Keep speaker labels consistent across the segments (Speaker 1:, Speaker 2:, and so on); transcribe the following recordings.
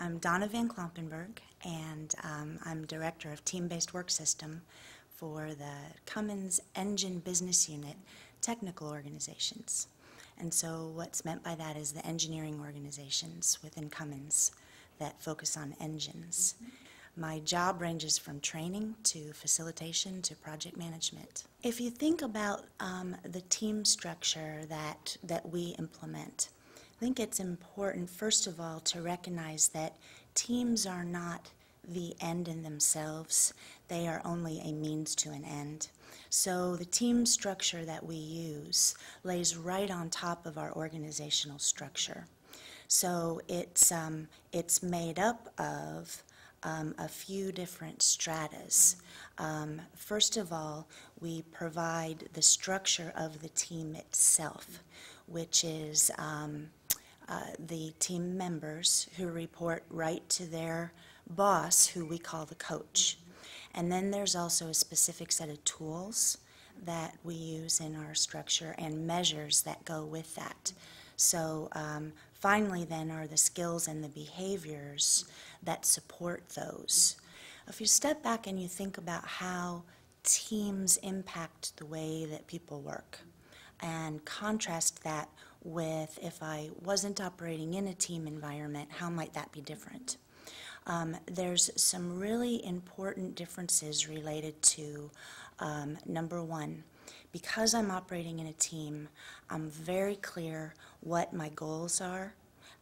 Speaker 1: I'm Donna Van Klompenberg, and I'm Director of Team-Based Work System for the Cummins Engine Business Unit Technical Organizations. And so what's meant by that is the engineering organizations within Cummins that focus on engines. My job ranges from training to facilitation to project management. If you think about the team structure that we implement, I think it's important, first of all, to recognize that teams are not the end in themselves. They are only a means to an end. So the team structure that we use lays right on top of our organizational structure. So it's made up of a few different stratas. First of all, we provide the structure of the team itself, which is the team members who report right to their boss, who we call the coach. And then there's also a specific set of tools that we use in our structure and measures that go with that. So finally then are the skills and the behaviors that support those. If you step back and you think about how teams impact the way that people work, and contrast that with if I wasn't operating in a team environment, how might that be different? There's some really important differences related to, number one, because I'm operating in a team, I'm very clear what my goals are,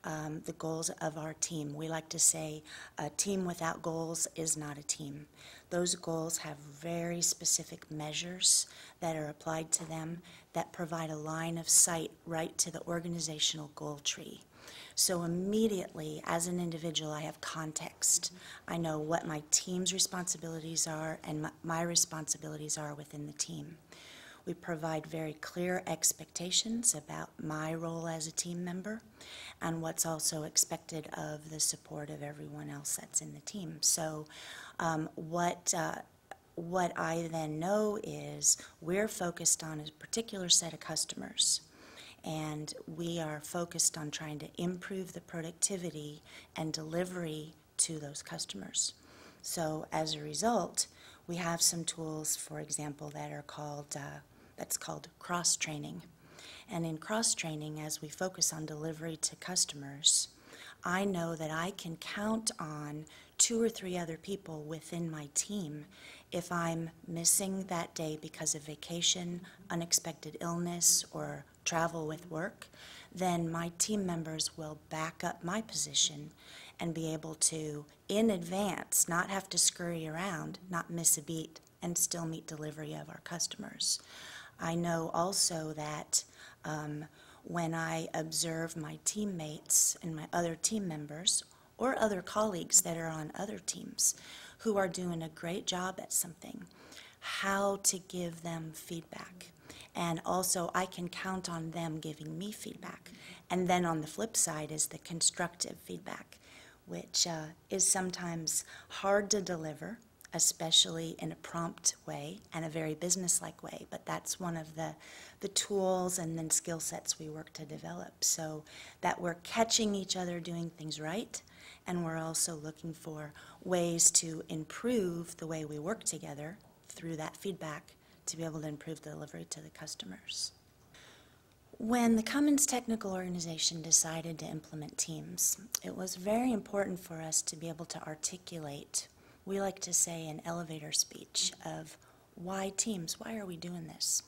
Speaker 1: the goals of our team. We like to say a team without goals is not a team. Those goals have very specific measures that are applied to them that provide a line of sight right to the organizational goal tree. So immediately, as an individual, I have context. I know what my team's responsibilities are and my responsibilities are within the team. We provide very clear expectations about my role as a team member and what's also expected of the support of everyone else that's in the team. So what I then know is we're focused on a particular set of customers, and we are focused on trying to improve the productivity and delivery to those customers. So as a result, we have some tools, for example, that are called that's called cross-training. And in cross-training, as we focus on delivery to customers, I know that I can count on 2 or 3 other people within my team. If I'm missing that day because of vacation, unexpected illness, or travel with work, then my team members will back up my position and be able to, in advance, not have to scurry around, not miss a beat, and still meet delivery of our customers. I know also that when I observe my teammates and my other team members or other colleagues that are on other teams who are doing a great job at something, how to give them feedback. And also I can count on them giving me feedback. And then on the flip side is the constructive feedback, which is sometimes hard to deliver, especially in a prompt way and a very business-like way, but that's one of the tools and then skill sets we work to develop, so that we're catching each other doing things right, and we're also looking for ways to improve the way we work together through that feedback to be able to improve the delivery to the customers. When the Cummins Technical Organization decided to implement teams, it was very important for us to be able to articulate, we like to say, an elevator speech of why teams, why are we doing this?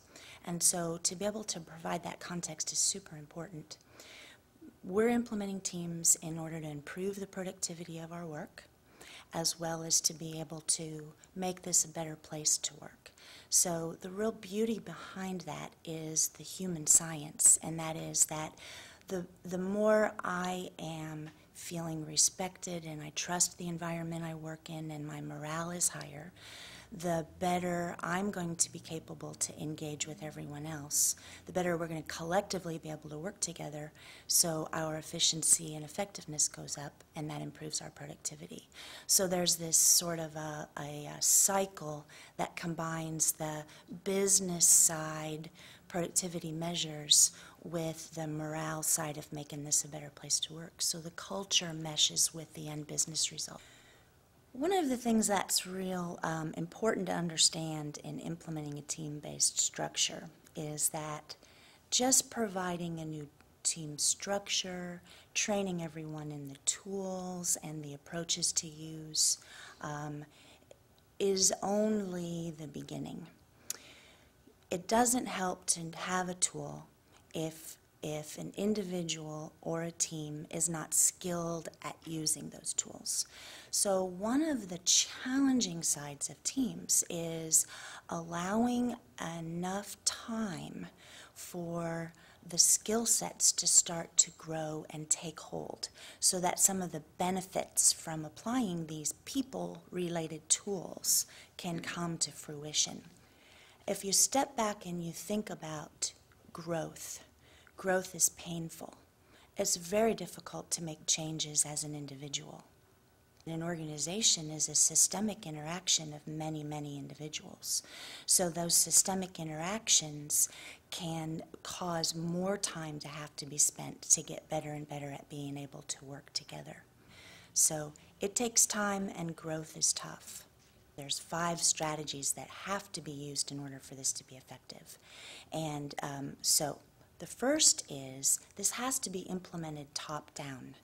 Speaker 1: And so to be able to provide that context is super important. We're implementing teams in order to improve the productivity of our work, as well as to be able to make this a better place to work. So the real beauty behind that is the human science, and that is that the more I am feeling respected and I trust the environment I work in and my morale is higher, the better I'm going to be capable to engage with everyone else, the better we're going to collectively be able to work together, so our efficiency and effectiveness goes up, and that improves our productivity. So there's this sort of a cycle that combines the business side productivity measures with the morale side of making this a better place to work. So the culture meshes with the end business result. One of the things that's real important to understand in implementing a team-based structure is that just providing a new team structure, training everyone in the tools and the approaches to use is only the beginning. It doesn't help to have a tool if an individual or a team is not skilled at using those tools. So one of the challenging sides of teams is allowing enough time for the skill sets to start to grow and take hold so that some of the benefits from applying these people-related tools can come to fruition. If you step back and you think about growth, growth is painful. It's very difficult to make changes as an individual. An organization is a systemic interaction of many, many individuals. So those systemic interactions can cause more time to have to be spent to get better and better at being able to work together. So it takes time, and growth is tough. There's 5 strategies that have to be used in order for this to be effective. And so the first is this has to be implemented top-down.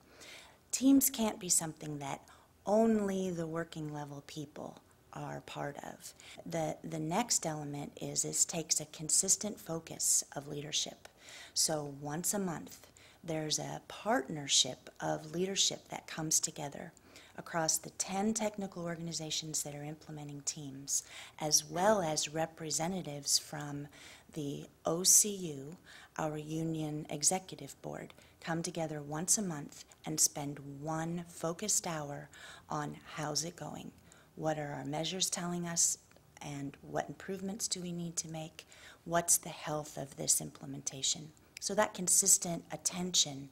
Speaker 1: Teams can't be something that only the working level people are part of. The next element is this takes a consistent focus of leadership. So once a month, there's a partnership of leadership that comes together across the 10 technical organizations that are implementing teams, as well as representatives from the OCU, our union executive board, come together once a month and spend 1 focused hour on how's it going, what are our measures telling us, and what improvements do we need to make, what's the health of this implementation. So that consistent attention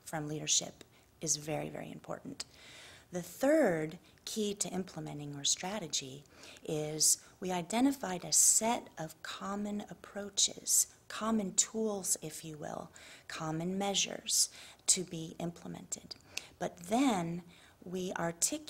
Speaker 1: from leadership is very, very important. The third key to implementing our strategy is we identified a set of common approaches, common tools, if you will, common measures to be implemented. But then we articulated